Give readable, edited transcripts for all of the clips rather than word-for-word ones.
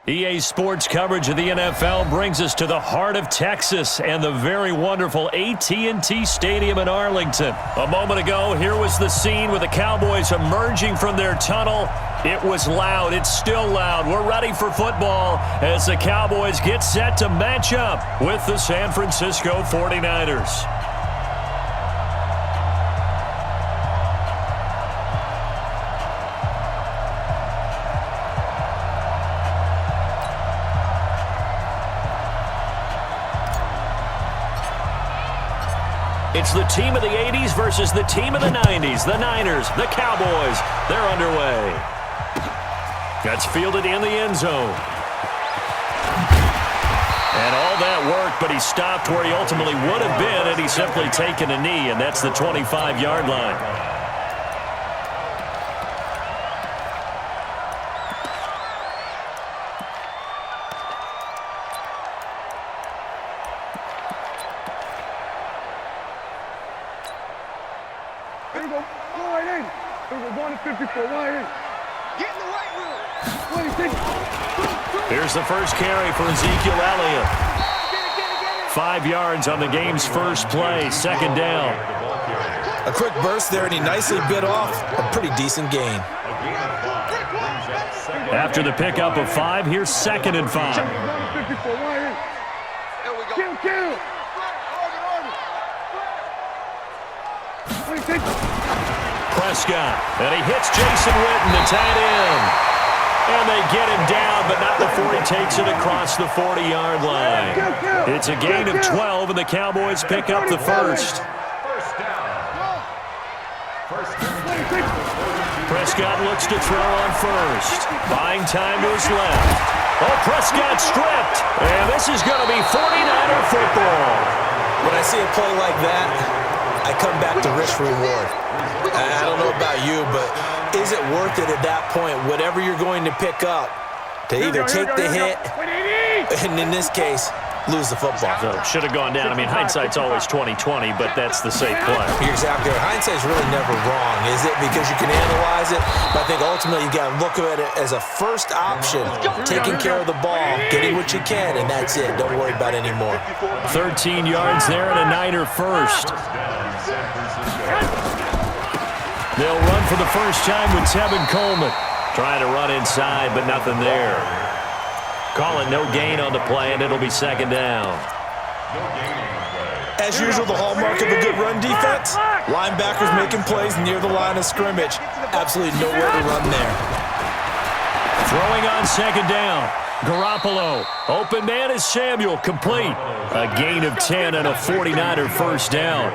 EA Sports coverage of the NFL brings us to the heart of Texas and the very wonderful AT&T Stadium in Arlington. A moment ago, here was the scene with the Cowboys emerging from their tunnel. It was loud. It's still loud. We're ready for football as the Cowboys get set to match up with the San Francisco 49ers. It's the team of the 80s versus the team of the 90s. The Niners, the Cowboys, they're underway. That's fielded in the end zone. And all that work, but he stopped where he ultimately would have been had he simply taken a knee, and that's the 25-yard line. Here's the first carry for Ezekiel Elliott. 5 yards on the game's first play, second down. A quick burst there, and he nicely bit off a pretty decent gain. After the pickup of 5, here's 2nd and 5. Prescott, and he hits Jason Witten, the tight end. And they get him down, but not before he takes it across the 40-yard line. It's a gain of 12, and the Cowboys pick up the first. Prescott looks to throw on first. Buying time to his left. Oh, Prescott stripped. And this is going to be 49er football. When I see a play like that, I come back to risk reward. I don't know about you, but is it worth it at that point, whatever you're going to pick up, to either take the hit, and in this case, lose the football? So should have gone down. I mean, hindsight's always 20/20, but that's the safe play. You're exactly right. Hindsight's really never wrong, is it? Because you can analyze it, but I think ultimately you got to look at it as a first option, taking care of the ball, getting what you can, and that's it. Don't worry about it anymore. 13 yards there and a Niner first. They'll run for the first time with Tevin Coleman. Trying to run inside, but nothing there. Call it no gain on the play, and it'll be second down. As usual, the hallmark of a good run defense, linebackers making plays near the line of scrimmage. Absolutely nowhere to run there. Throwing on second down. Garoppolo. Open man is Samuel. Complete. A gain of 10 and a 49er first down.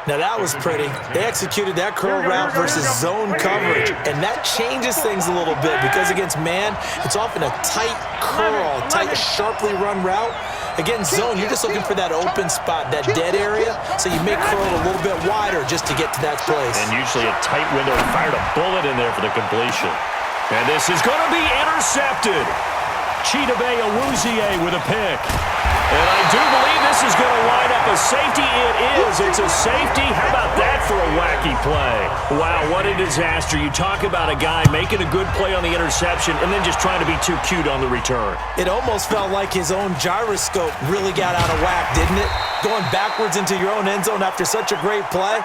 Now that was pretty. They executed that curl route versus zone coverage, and that changes things a little bit because against man, it's often a tight curl, tight, sharply run route. Against zone, you're just looking for that open spot, that dead area, so you make curl a little bit wider just to get to that place. And usually a tight window. Fired a bullet in there for the completion. And this is going to be intercepted. Chidobe Awuzie with a pick. And I do believe this is going to line up a safety. It is. It's a safety. How about that for a wacky play? Wow, what a disaster. You talk about a guy making a good play on the interception and then just trying to be too cute on the return. It almost felt like his own gyroscope really got out of whack, didn't it? Going backwards into your own end zone after such a great play.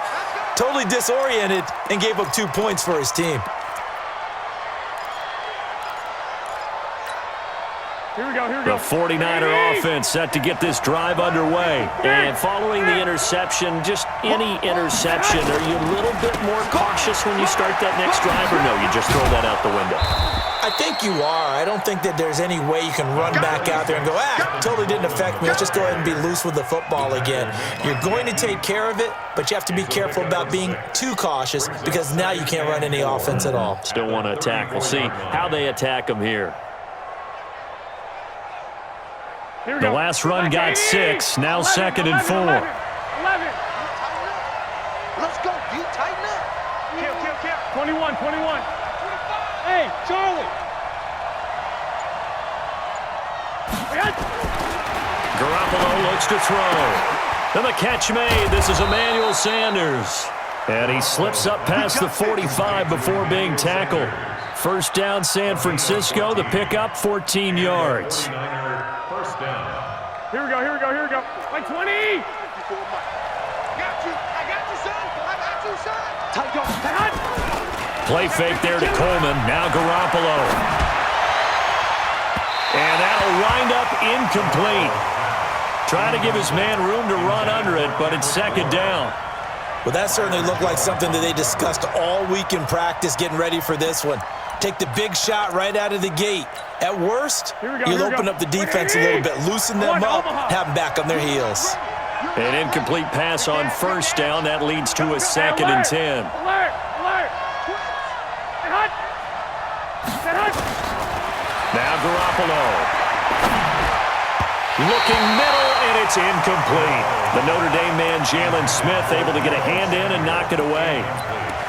Totally disoriented and gave up 2 points for his team. The 49er offense set to get this drive underway. And following the interception, just any interception, are you a little bit more cautious when you start that next drive, or no, you just throw that out the window? I think you are. I don't think that there's any way you can run back out there and go, totally didn't affect me. Let's just go ahead and be loose with the football again. You're going to take care of it, but you have to be careful about being too cautious because now you can't run any offense at all. Still want to attack. We'll see how they attack them here. The last run got 6, now 2nd and 4. 11. Let's go, you tighten up. Kill. 21. Hey, Charlie. Garoppolo looks to throw. And the catch made. This is Emmanuel Sanders. And he slips up past the 45 before being tackled. First down, San Francisco. The pickup, 14 yards. First down. Here we go. Like 20. I got you, son. Tight go. Play fake there to Coleman. Now Garoppolo. And that'll wind up incomplete. Trying to give his man room to run under it, but it's second down. Well, that certainly looked like something that they discussed all week in practice getting ready for this one. Take the big shot right out of the gate. At worst, you'll open up the defense a little bit, loosen them up, have them back on their heels. An incomplete pass on first down. That leads to a 2nd and 10. Alert! Now Garoppolo. Looking middle, and it's incomplete. The Notre Dame man, Jalen Smith, able to get a hand in and knock it away.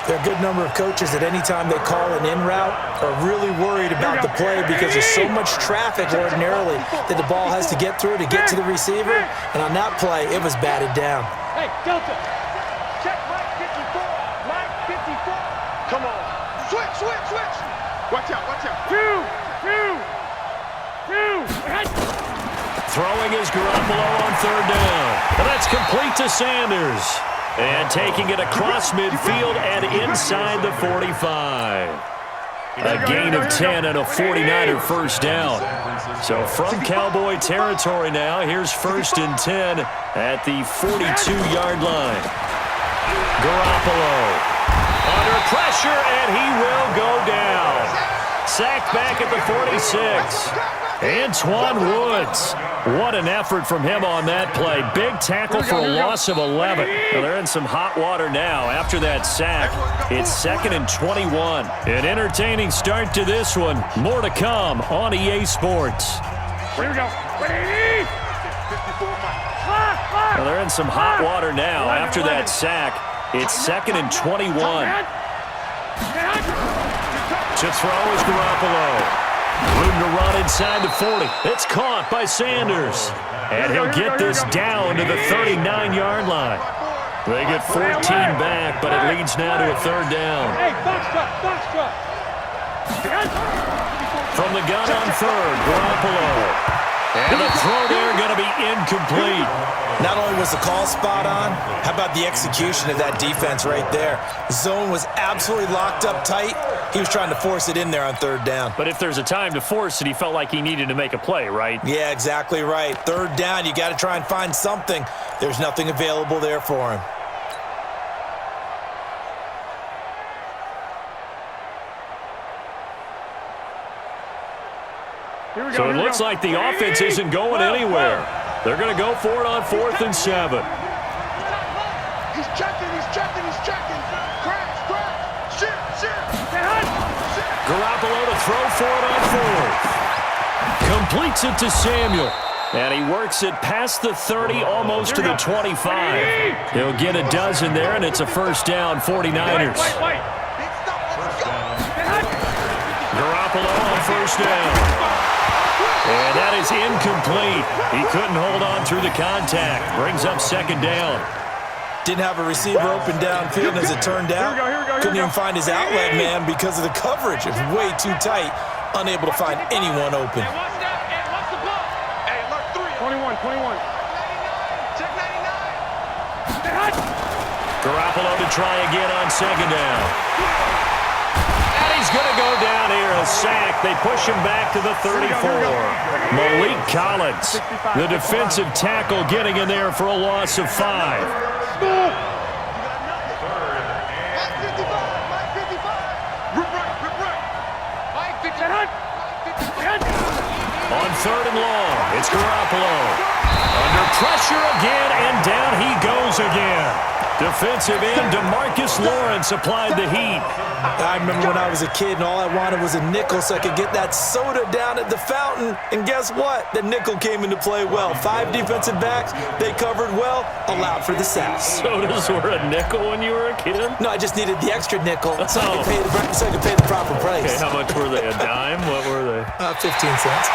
There are a good number of coaches that any time they call an in route are really worried about the play because there's so much traffic ordinarily that the ball has to get through to get to the receiver. And on that play, it was batted down. Hey, Delta. Check Mike 54. Mike 54. Come on. Switch. Watch out. Two. Throwing is Garoppolo on third down. And that's complete to Sanders. And taking it across midfield and inside the 45. A gain of 10 and a 49er first down. So from Cowboy territory now, here's 1st and 10 at the 42-yard line. Garoppolo under pressure, and he will go down. Sacked back at the 46. Antoine Woods. What an effort from him on that play. Big tackle for a loss of 11. Well, they're in some hot water now after that sack. It's 2nd and 21. An entertaining start to this one. More to come on EA Sports. Here we go. Well, they're in some hot water now after that sack. It's 2nd and 21. To throw is Garoppolo. Room to run inside the 40. It's caught by Sanders. And he'll get this down to the 39-yard line. They get 14 back, but it leads now to a 3rd down. Hey, box truck. From the gun on 3rd, Garoppolo. And the throw there going to be incomplete. Not only was the call spot on, how about the execution of that defense right there? Zone was absolutely locked up tight. He was trying to force it in there on 3rd down. But if there's a time to force it, he felt like he needed to make a play, right? Yeah, exactly right. 3rd down, you got to try and find something. There's nothing available there for him. So it looks like the offense isn't going anywhere. They're going to go for it on 4th and 7. He's checking. Crash. Shit. Garoppolo to throw for it on 4th. Completes it to Samuel. And he works it past the 30, almost to the 25. He'll get a dozen there, and it's a first down, 49ers. Garoppolo on first down. And that is incomplete. He couldn't hold on through the contact. Brings up 2nd down. Didn't have a receiver open downfield, as it turned out. Couldn't even find his outlet man because of the coverage. It was way too tight. Unable to find anyone open. 21. Check 99. Garoppolo to try again on 2nd down. And he's going to go down here, a sack. They push him back to the 34. Malik Collins, the defensive tackle, getting in there for a loss of 5. On 3rd and long, it's Garoppolo. Under pressure again, and down he goes again. Defensive end DeMarcus Lawrence applied the heat. I remember when I was a kid and all I wanted was a nickel so I could get that soda down at the fountain. And guess what? The nickel came into play well. 5 defensive backs, they covered well, allowed for the sacks. Sodas were a nickel when you were a kid? No, I just needed the extra nickel so I could pay the proper price. Okay, how much were they? A dime? What were they? 15 cents.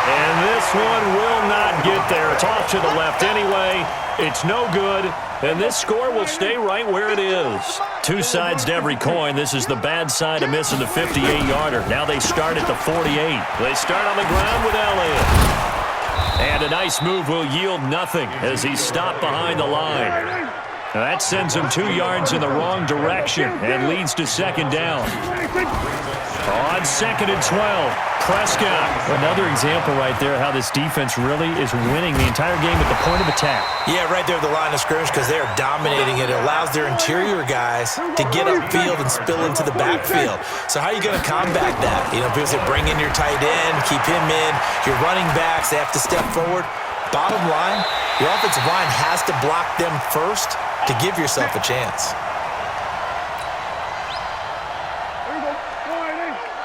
And this one will not get there. It's off to the left anyway. It's no good. And this score will stay right where it is. Two sides to every coin. This is the bad side of missing the 58-yarder. Now they start at the 48. They start on the ground with Elliott. And a nice move will yield nothing as he's stopped behind the line. Now that sends him 2 yards in the wrong direction and leads to second down. On 2nd and 12, Prescott. Another example right there how this defense really is winning the entire game at the point of attack. Yeah, right there at the line of scrimmage because they're dominating it. It allows their interior guys to get upfield and spill into the backfield. So how are you going to combat that? You know, because they bring in your tight end, keep him in. Your running backs, they have to step forward. Bottom line, your offensive line has to block them first to give yourself a chance.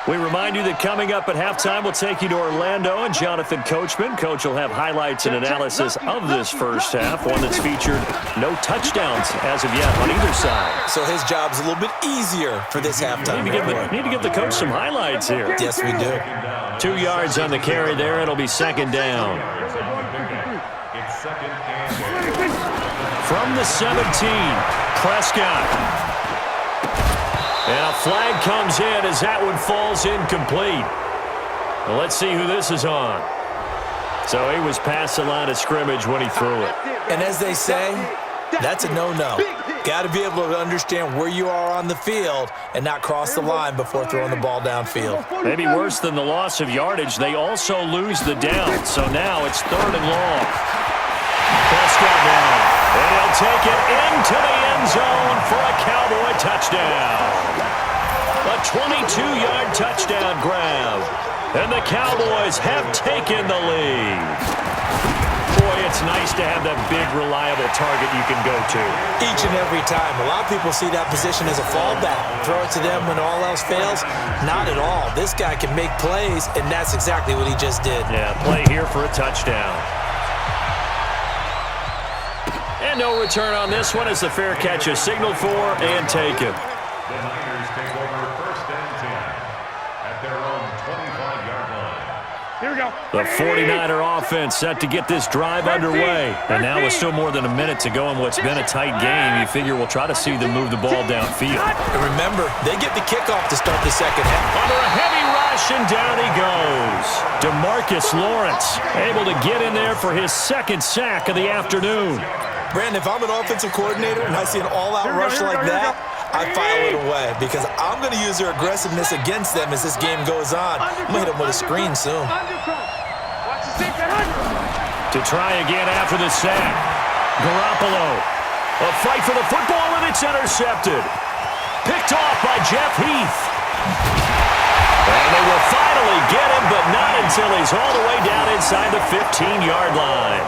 We remind you that coming up at halftime, we'll take you to Orlando and Jonathan Coachman. Coach will have highlights and analysis of this first half, one that's featured no touchdowns as of yet on either side. So his job's a little bit easier for this halftime. Need to give the coach some highlights here. Yes, we do. 2 yards on the carry there. It'll be second down. From the 17, Prescott. And a flag comes in as that one falls incomplete. Well, let's see who this is on. So he was past the line of scrimmage when he threw it. And as they say, that's a no-no. Got to be able to understand where you are on the field and not cross the line before throwing the ball downfield. Maybe worse than the loss of yardage, they also lose the down. So now it's 3rd and long. Prescott down. And he'll take it into the end zone for a Cowboy touchdown. A 22-yard touchdown grab. And the Cowboys have taken the lead. Boy, it's nice to have that big, reliable target you can go to. Each and every time. A lot of people see that position as a fallback. Throw it to them when all else fails. Not at all. This guy can make plays, and that's exactly what he just did. Yeah, play here for a touchdown. And no return on this one as the fair catch is signaled for and taken. The Niners take over 1st and 10 at their own 25-yard line. Here we go. The 49er offense set to get this drive underway. And now with still more than a minute to go in what's been a tight game, you figure we'll try to see them move the ball downfield. And remember, they get the kickoff to start the second half. Under a heavy rush, and down he goes. DeMarcus Lawrence able to get in there for his 2nd sack of the afternoon. Brandon, if I'm an offensive coordinator and I see an all-out rush like that, I file it away because I'm going to use their aggressiveness against them as this game goes on. I'm going to hit them with a screen soon. To try again after the sack. Garoppolo. A fight for the football, and it's intercepted. Picked off by Jeff Heath. And they will finally get him, but not until he's all the way down inside the 15-yard line.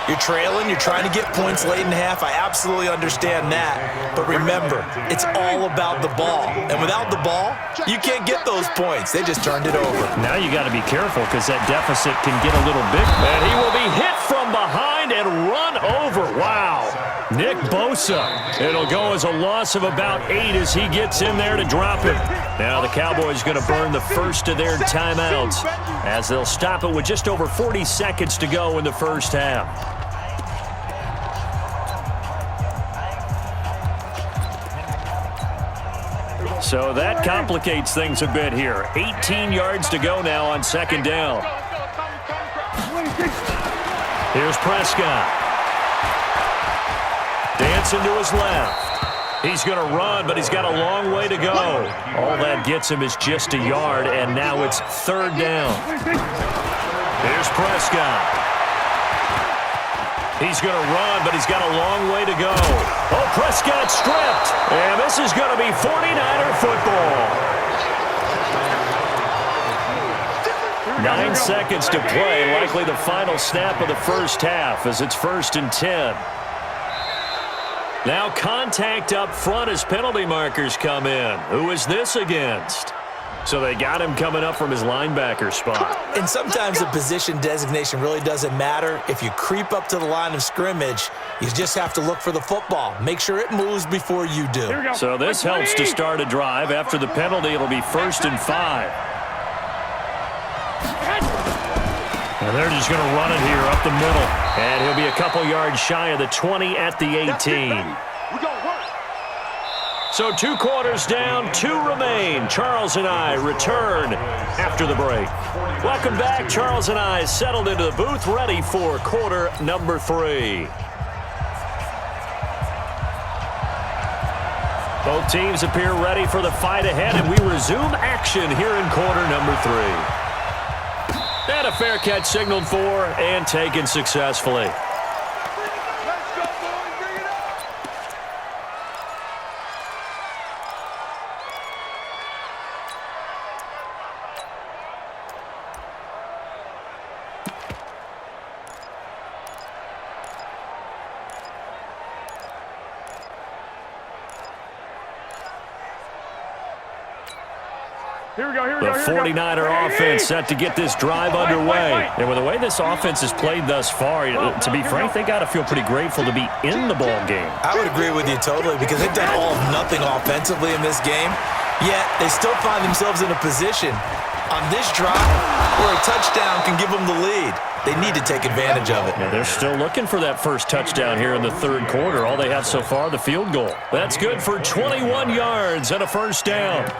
You're trailing, you're trying to get points late in half. I absolutely understand that. But remember, it's all about the ball. And without the ball, you can't get those points. They just turned it over. Now you got to be careful because that deficit can get a little big. And he will be hit from behind and run over. Wow. Nick Bosa. It'll go as a loss of about 8 as he gets in there to drop him. Now the Cowboys going to burn the first of their timeouts as they'll stop it with just over 40 seconds to go in the first half. So that complicates things a bit here. 18 yards to go now on 2nd down. Here's Prescott. Dancing to his left. He's going to run, but he's got a long way to go. All that gets him is just a yard, and now it's 3rd down. Here's Prescott. He's going to run, but he's got a long way to go. Oh, Prescott stripped. And this is going to be 49er football. 9 seconds to play, likely the final snap of the first half as it's 1st and 10. Now contact up front as penalty markers come in. Who is this against? So they got him coming up from his linebacker spot. And sometimes the position designation really doesn't matter. If you creep up to the line of scrimmage, you just have to look for the football. Make sure it moves before you do. So this helps to start a drive. After the penalty, it'll be 1st and 5. And they're just going to run it here up the middle. And he'll be a couple yards shy of the 20 at the 18. So 2 quarters down, 2 remain. Charles and I return after the break. Welcome back. Charles and I settled into the booth, ready for quarter number 3. Both teams appear ready for the fight ahead, and we resume action here in quarter number 3. And a fair catch signaled for and taken successfully. The 49er offense set to get this drive underway. And with the way this offense has played thus far, to be frank, they got to feel pretty grateful to be in the ball game. I would agree with you totally because they've done all of nothing offensively in this game, yet they still find themselves in a position on this drive where a touchdown can give them the lead. They need to take advantage of it. Yeah, they're still looking for that first touchdown here in the 3rd quarter. All they have so far, the field goal. That's good for 21 yards and a first down.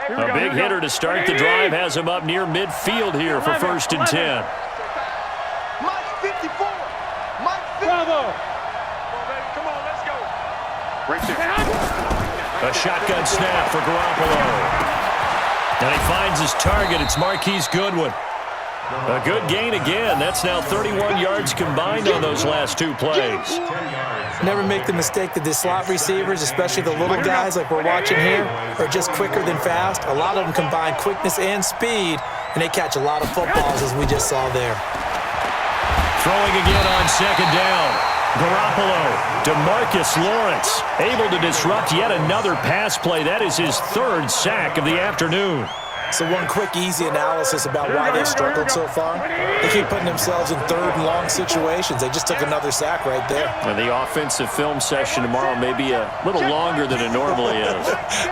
A big hitter to start the drive has him up near midfield here for 1st and 10. Mike 54. Mike 54. Bravo. Come on, let's go. Right there. A shotgun snap for Garoppolo. And he finds his target. It's Marquise Goodwin. A good gain again. That's now 31 yards combined on those last 2 plays. Never make the mistake that the slot receivers, especially the little guys like we're watching here, are just quicker than fast. A lot of them combine quickness and speed, and they catch a lot of footballs, as we just saw there. Throwing again on 2nd down. Garoppolo, DeMarcus Lawrence, able to disrupt yet another pass play. That is his 3rd sack of the afternoon. So one quick, easy analysis about why they've struggled so far. They keep putting themselves in 3rd and long situations. They just took another sack right there. And the offensive film session tomorrow may be a little longer than it normally is.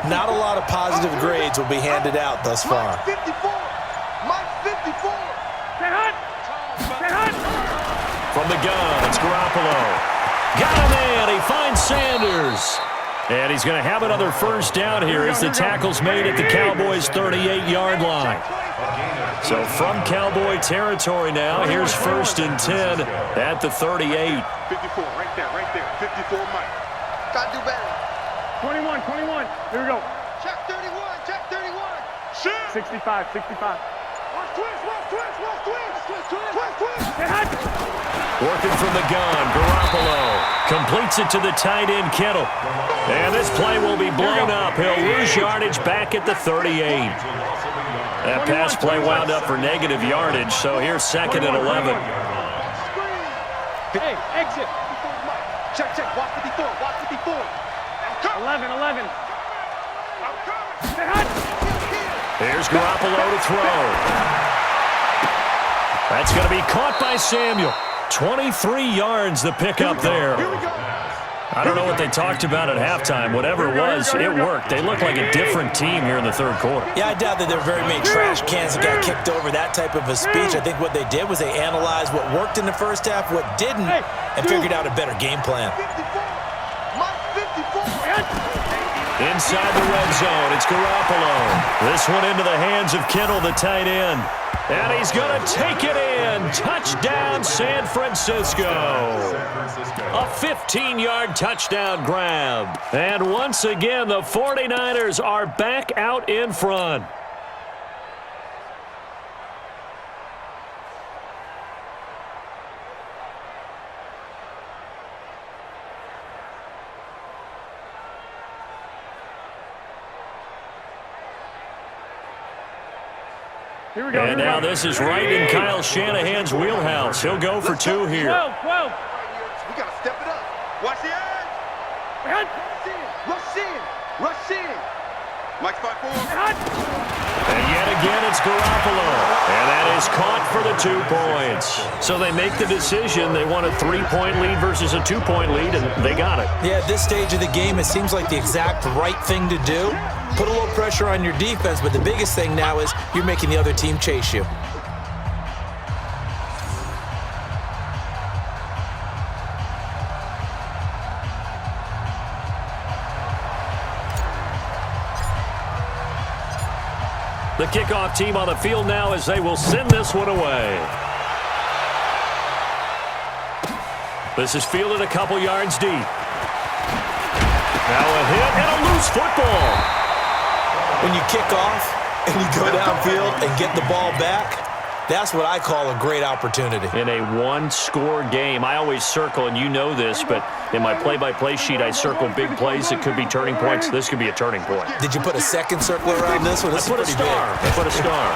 Not a lot of positive grades will be handed out thus far. Mike 54. Mike 54. From the gun, it's Garoppolo. Got a man. He finds Sanders. And he's going to have another first down here as the tackle's made at the Cowboys' 38-yard line. So from Cowboy territory now, here's 1st and 10 at the 38. 54, right there. 54, Mike. Got to do better. 21. Here we go. Check 31. 65. Working from the gun, Garoppolo completes it to the tight end, Kittle. And this play will be blown up. He'll lose yardage back at the 38. That pass play wound up for negative yardage, so here's 2nd and 11. Hey, exit. Check. Watch 54. 11. Here's Garoppolo to throw. That's going to be caught by Samuel. 23 yards the pickup there. I don't know what they talked about at halftime. Whatever it was, it worked. They look like a different team here in the 3rd quarter. Yeah, I doubt that there were very many trash cans that got kicked over, that type of a speech. I think what they did was they analyzed what worked in the first half, what didn't, and figured out a better game plan. Inside the red zone, it's Garoppolo. This one into the hands of Kittle, the tight end. And he's going to take it in. Touchdown, San Francisco. A 15-yard touchdown grab. And once again, the 49ers are back out in front. Here we go. And now this is right in Kyle Shanahan's wheelhouse. He'll go for 2 here. 12. We got to step it up. Watch the edge. Rush in. Mike 5-4. And yet again, it's Garoppolo. And that is caught for the 2 points. So they make the decision. They want a 3-point lead versus a 2-point lead, and they got it. Yeah, at this stage of the game, it seems like the exact right thing to do. Put a little pressure on your defense, but the biggest thing now is you're making the other team chase you. The kickoff team on the field now as they will send this one away. This is fielded a couple yards deep. Now a hit and a loose football. When you kick off and you go downfield and get the ball back, that's what I call a great opportunity. In a one-score game, I always circle, and you know this, but in my play-by-play sheet, I circle big plays that could be turning points. This could be a turning point. Did you put a second circle around this one? This I put a is pretty star. big. I put a star.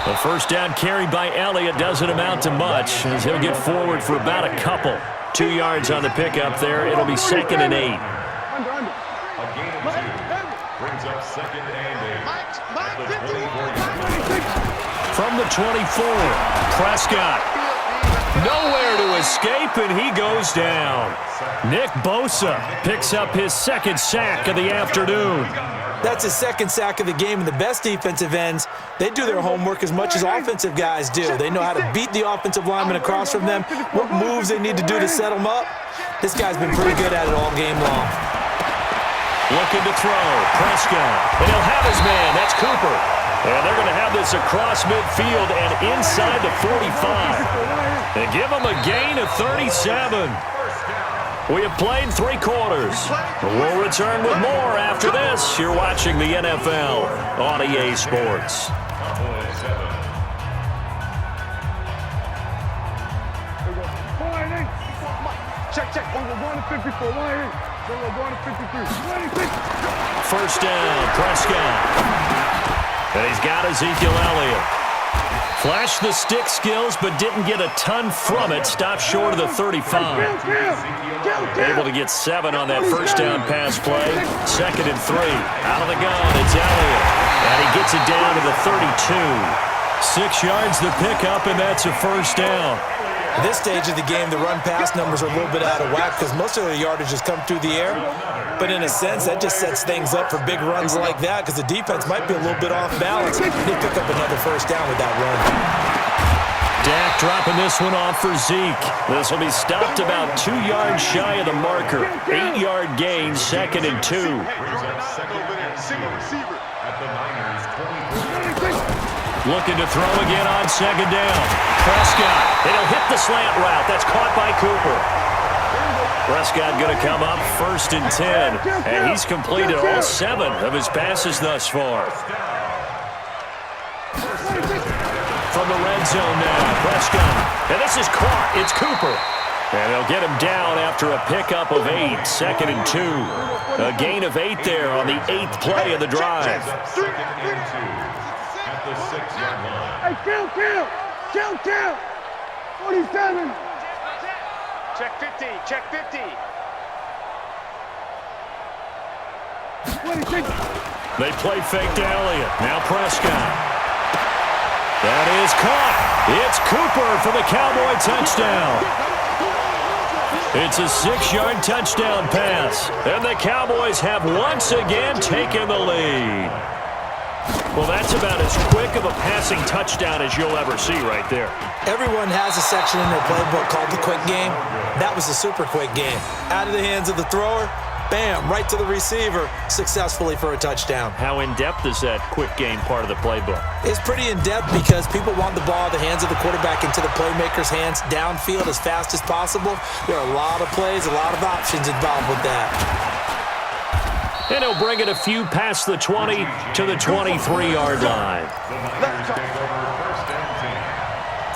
The first down carried by Elliott doesn't amount to much as he'll get forward for about a couple. 2 yards on the pickup there. It'll be 2nd and 8. A gain of 2 brings up 2nd and 8 at the 24-yard line. From the 24, Prescott. Nowhere to escape, and he goes down. Nick Bosa picks up his 2nd sack of the afternoon. That's his 2nd sack of the game, and the best defensive ends, they do their homework as much as offensive guys do. They know how to beat the offensive lineman across from them, what moves they need to do to set them up. This guy's been pretty good at it all game long. Looking to throw, Prescott, and he'll have his man. That's Cooper. And they're going to have this across midfield and inside the 45. And give them a gain of 37. We have played 3 quarters. We'll return with more after this. You're watching the NFL on EA Sports. Check. We're going to 54. We're going to 53. First down, Prescott. And he's got Ezekiel Elliott. Flashed the stick skills, but didn't get a ton from it. Stopped short of the 35. Able to get 7 on that first down pass play. 2nd and 3. Out of the gun, it's Elliott. And he gets it down to the 32. 6 yards the pickup, and that's a first down. At this stage of the game, the run-pass numbers are a little bit out of whack because most of the yardage has come through the air. But in a sense, that just sets things up for big runs like that because the defense might be a little bit off balance. They pick up another first down with that run. Dak dropping this one off for Zeke. This will be stopped about 2 yards shy of the marker. 8-yard gain, 2nd and 2. Looking to throw again on 2nd down. Prescott, and he'll hit the slant route. That's caught by Cooper. Prescott going to come up 1st and 10, and he's completed all 7 of his passes thus far. From the red zone now, Prescott, and this is caught. It's Cooper. And they'll get him down after a pickup of 8, 2nd and 2. A gain of 8 there on the 8th play of the drive. 2nd and 2 at the 6-yard line. Hey, count. 47. Check 50. 26. They play fake to Elliott. Now Prescott. That is caught. It's Cooper for the Cowboy touchdown. It's a 6-yard touchdown pass. And the Cowboys have once again taken the lead. Well, that's about as quick of a passing touchdown as you'll ever see right there. Everyone has a section in their playbook called the quick game. That was the super quick game. Out of the hands of the thrower, bam, right to the receiver, successfully for a touchdown. How in-depth is that quick game part of the playbook? It's pretty in-depth because people want the ball in the hands of the quarterback into the playmaker's hands downfield as fast as possible. There are a lot of plays, a lot of options involved with that. And he'll bring it a few past the 20 to the 23-yard line. The Niners take over 1st and 10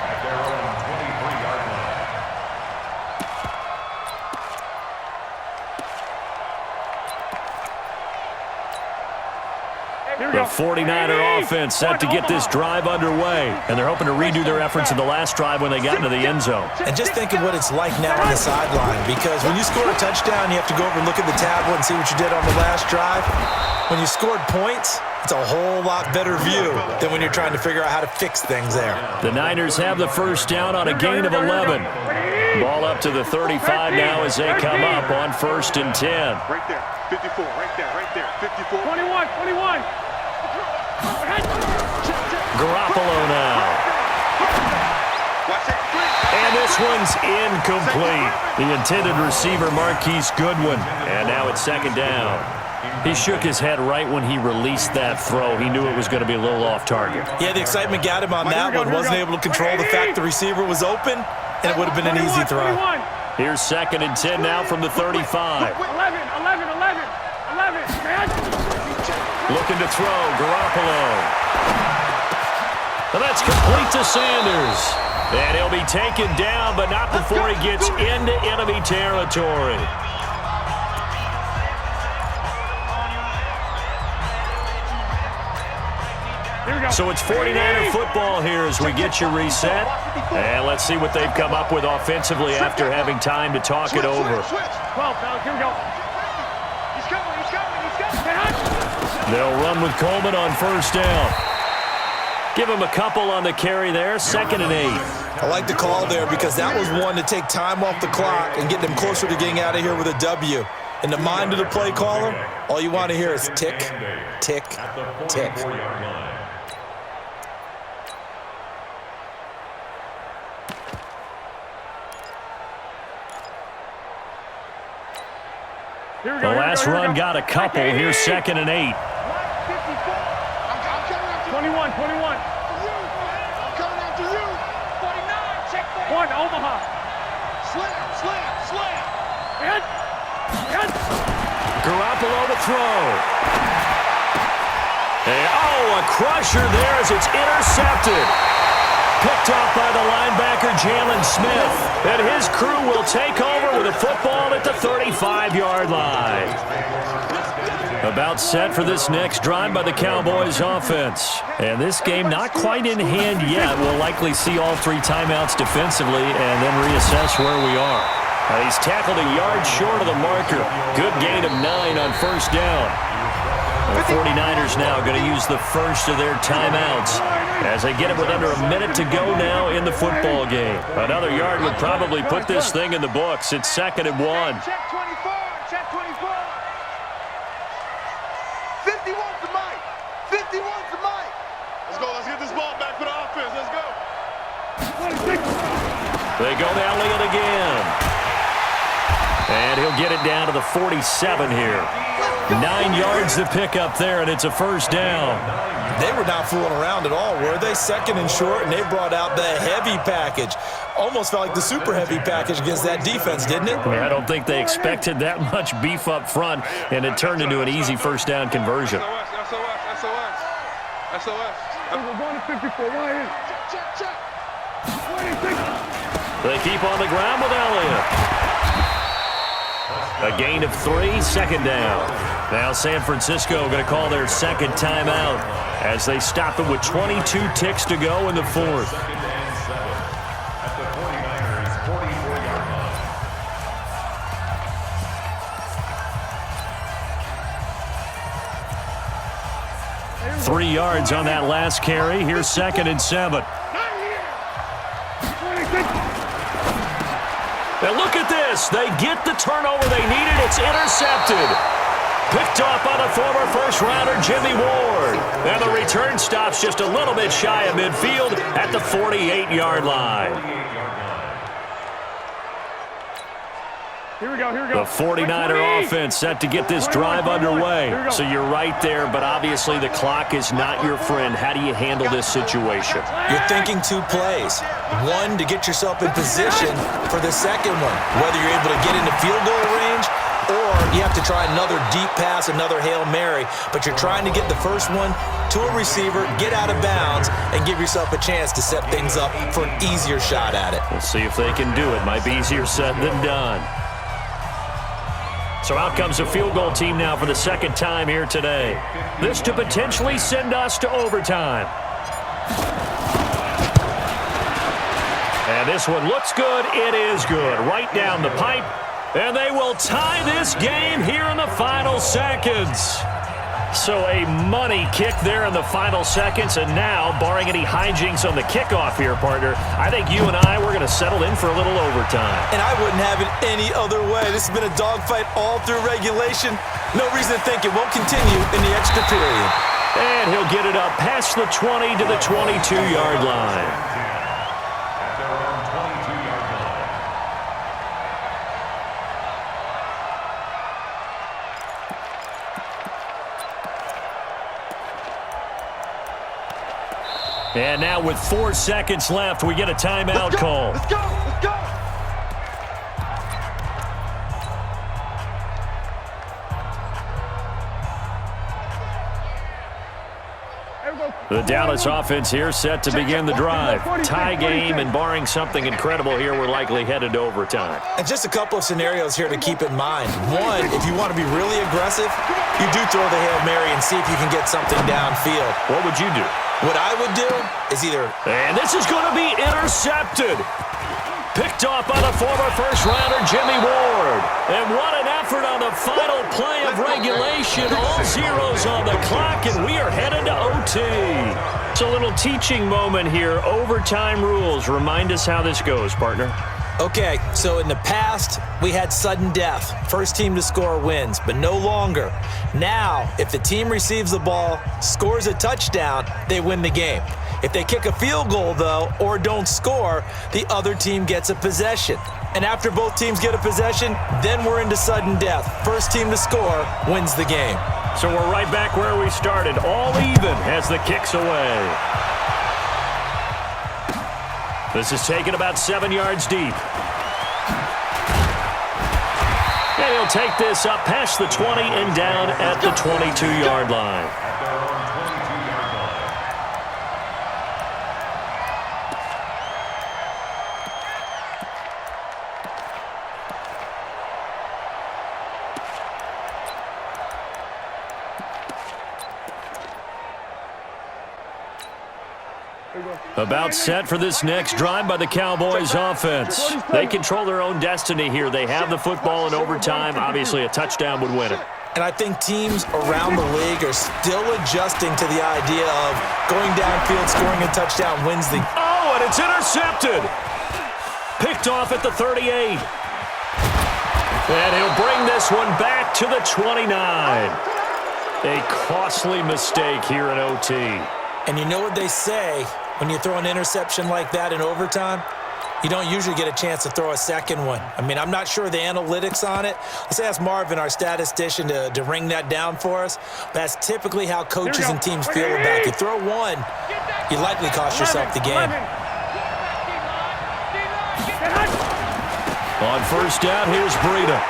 at their own 23-yard line. Here we The go. 49er offense set to get this drive underway, and they're hoping to redo their efforts in the last drive when they got into the end zone. And just think of what it's like now on the sideline, because when you score a touchdown, you have to go over and look at the tablet and see what you did on the last drive. When you scored points, it's a whole lot better view than when you're trying to figure out how to fix things there. The Niners have the first down on a gain of 11. Ball up to the 35 now as they come up on 1st and 10. Right there, 54, right there, 54. 21. Garoppolo now. And this one's incomplete. The intended receiver, Marquise Goodwin. And now it's 2nd down. He shook his head right when he released that throw. He knew it was going to be a little off target. Yeah, the excitement got him on that one. Wasn't able to control the fact the receiver was open, and it would have been an easy throw. Here's 2nd and 10 now from the 35. 11. Looking to throw, Garoppolo. And that's complete to Sanders. And he'll be taken down, but not before he gets into enemy territory. So it's 49er football here as we get you reset. And let's see what they've come up with offensively after having time to talk it over. 12, fellas, here we go. He's coming. They'll run with Coleman on 1st down. Give him a couple on the carry there, 2nd and 8. I like the call there because that was one to take time off the clock and get them closer to getting out of here with a W. In the mind of the play caller, all you want to hear is tick, tick, tick. The last run got a couple. Here's 2nd and 8. 21. I'm coming after you. 49, check 1, Omaha. Slam. Hit. Garoppolo to throw. And, a crusher there as it's intercepted. Picked off by the linebacker, Jalen Smith. And his crew will take over with a football at the 35-yard line. About set for this next drive by the Cowboys offense. And this game not quite in hand yet. We'll likely see all 3 timeouts defensively and then reassess where we are. He's tackled a yard short of the marker. Good gain of 9 on 1st down. The 49ers now going to use the first of their timeouts as they get it with under a minute to go now in the football game. Another yard would probably put this thing in the books. It's 2nd and 1. Check 24. 51's the mic. 51's the mic. Let's go. Let's get this ball back for the offense. Let's go. They go to Elliott again. And he'll get it down to the 47 here. 9 yards to pick up there, and it's a 1st down. They were not fooling around at all, were they? 2nd and short, and they brought out the heavy package. Almost felt like the super heavy package against that defense, didn't it? I don't think they expected that much beef up front, and it turned into an easy 1st down conversion. SOS. We're going to 54. Why in? Check. 26. They keep on the ground with Elliott. A gain of 3, 2nd down. Now San Francisco going to call their 2nd timeout as they stop it with 22 ticks to go in the 4th. At the 49ers 44-yard line. 3 yards on that last carry. Here's 2nd and 7. Now look at this. They get the turnover they needed. It's intercepted. Picked off by the former first-rounder Jimmy Ward. And the return stops just a little bit shy of midfield at the 48-yard line. Here we go. The 49er offense set to get this drive underway. So you're right there, but obviously the clock is not your friend. How do you handle this situation? You're thinking 2 plays. One, to get yourself in position for the second one, whether you're able to get into field goal range or you have to try another deep pass, another Hail Mary, but you're trying to get the first one to a receiver, get out of bounds, and give yourself a chance to set things up for an easier shot at it. We'll see if they can do it. Might be easier said than done. So out comes a field goal team now for the second time here today. This to potentially send us to overtime. And this one looks good. It is good. Right down the pipe. And they will tie this game here in the final seconds. So a money kick there in the final seconds. And now, barring any hijinks on the kickoff here, partner, I think you and I, we're going to settle in for a little overtime. And I wouldn't have it any other way. This has been a dogfight all through regulation. No reason to think it won't continue in the extra period. And he'll get it up past the 20 to the 22-yard line. At their own 22-yard line. And now with 4 seconds left, we get a timeout call. Let's go. Let's go. The Dallas offense here set to begin the drive. Tie game, and barring something incredible here, we're likely headed to overtime. And just a couple of scenarios here to keep in mind. One, if you want to be really aggressive, you do throw the Hail Mary and see if you can get something downfield. What would you do? What I would do is either... And this is going to be intercepted. Picked off by the former first-rounder Jimmy Ward. And what an effort on the final play of regulation. All zeros on the clock, and we are headed to OT. It's a little teaching moment here. Overtime rules. Remind us how this goes, partner. Okay, so in the past, we had sudden death. First team to score wins, but no longer. Now, if the team receives the ball, scores a touchdown, they win the game. If they kick a field goal, though, or don't score, the other team gets a possession. And after both teams get a possession, then we're into sudden death. First team to score wins the game. So we're right back where we started, all even as the kick's away. This is taken about 7 yards deep. And he'll take this up past the 20 and down at the 22-yard line. At their own 22-yard line. About set for this next drive by the Cowboys offense. They control their own destiny here. They have the football in overtime. Obviously, a touchdown would win it. And I think teams around the league are still adjusting to the idea of going downfield, scoring a touchdown wins the... Oh, and it's intercepted. Picked off at the 38. And he'll bring this one back to the 29. A costly mistake here in OT. And you know what they say, when you throw an interception like that in overtime, you don't usually get a chance to throw a second one. I mean, I'm not sure of the analytics on it. Let's ask Marvin, our statistician, to ring that down for us. That's typically how coaches and teams feel about it. You throw one, you likely cost yourself the game. On first down, here's Breida.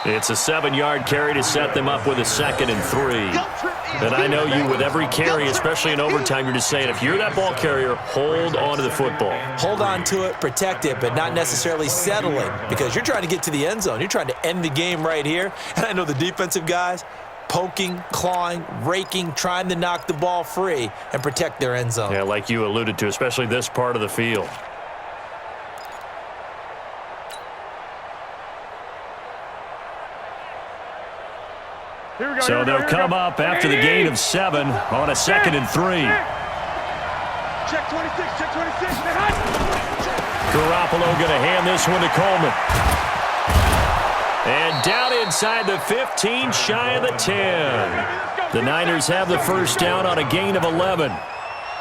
It's a 7-yard carry to set them up with a 2nd and 3. And I know you, with every carry, especially in overtime, you're just saying, if you're that ball carrier, hold on to the football. Hold on to it, protect it, but not necessarily settling, because you're trying to get to the end zone. You're trying to end the game right here. And I know the defensive guys poking, clawing, raking, trying to knock the ball free and protect their end zone. Yeah, like you alluded to, especially this part of the field. So they'll come up after the gain of 7 on a 2nd and 3. Check 26, check 26. Garoppolo going to hand this one to Coleman. And down inside the 15, shy of the 10. The Niners have the first down on a gain of 11.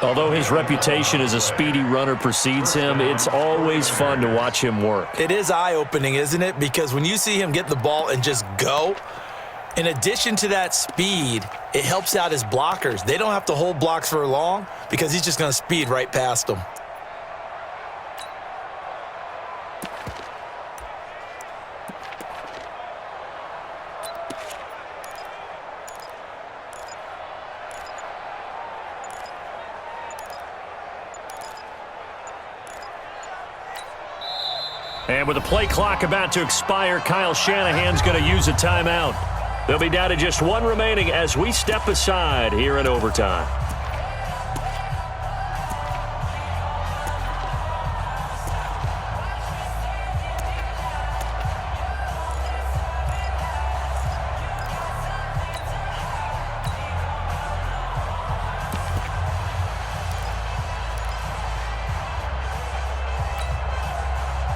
Although his reputation as a speedy runner precedes him, it's always fun to watch him work. It is eye-opening, isn't it? Because when you see him get the ball and just go, in addition to that speed, it helps out his blockers. They don't have to hold blocks for long because he's just going to speed right past them. And with the play clock about to expire, Kyle Shanahan's going to use a timeout. They'll be down to just one remaining as we step aside here in overtime.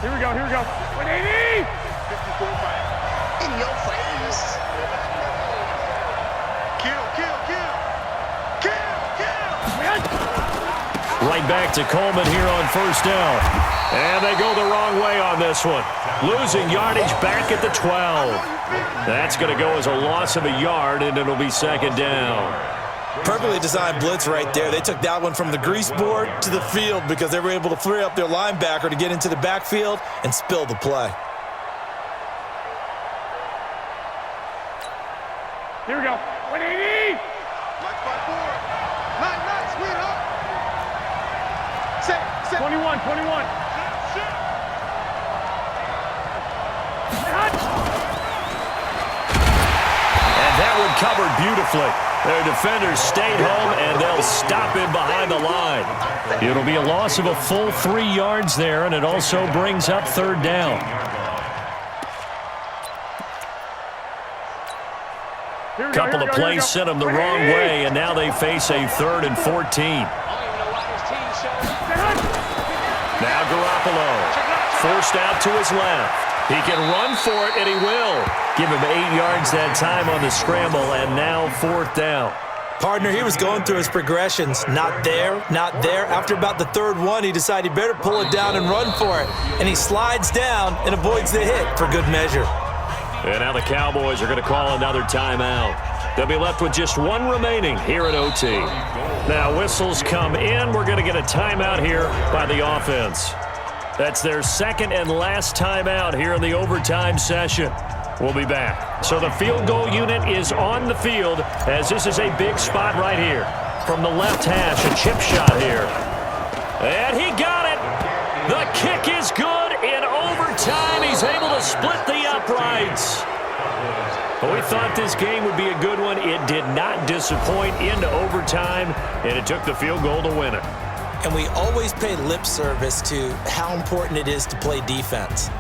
Here we go, here we go. 180! 54 in your face. Kill, kill, kill. Kill, kill. Right back to Coleman here on first down. And they go the wrong way on this one. Losing yardage back at the 12. That's going to go as a loss of a yard, and it'll be second down. Perfectly designed blitz right there. They took that one from the grease board to the field because they were able to free up their linebacker to get into the backfield and spill the play. Here we go. 180! Like 5-4. Nice, sweetheart. Set. 21, 21. And that one covered beautifully. Their defenders stayed home, and they'll stop him behind the line. It'll be a loss of a full 3 yards there, and it also brings up third down. Couple of plays sent them the wrong way, and now they face a 3rd and 14. Now Garoppolo, forced out to his left. He can run for it, and he will. Give him 8 yards that time on the scramble, and now 4th down. Partner, he was going through his progressions. Not there, not there. After about the 3rd one, he decided he better pull it down and run for it. And he slides down and avoids the hit for good measure. And now the Cowboys are going to call another timeout. They'll be left with just one remaining here at OT. Now whistles come in. We're going to get a timeout here by the offense. That's their second and last timeout here in the overtime session. We'll be back. So the field goal unit is on the field as this is a big spot right here. From the left hash, a chip shot here. And he got it. The kick is good in overtime. He's able to split the uprights. But we thought this game would be a good one. It did not disappoint into overtime, and it took the field goal to win it. And we always pay lip service to how important it is to play defense.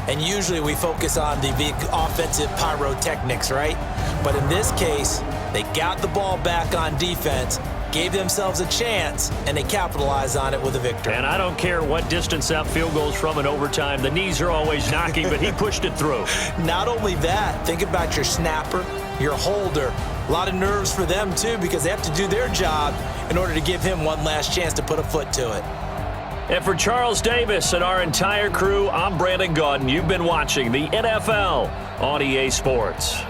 And usually we focus on the big offensive pyrotechnics, right? But in this case, they got the ball back on defense, gave themselves a chance, and they capitalized on it with a victory. And I don't care what distance that field goes from in overtime. The knees are always knocking, but he pushed it through. Not only that, think about your snapper, your holder. A lot of nerves for them, too, because they have to do their job in order to give him one last chance to put a foot to it. And for Charles Davis and our entire crew, I'm Brandon Gaudin. You've been watching the NFL on EA Sports.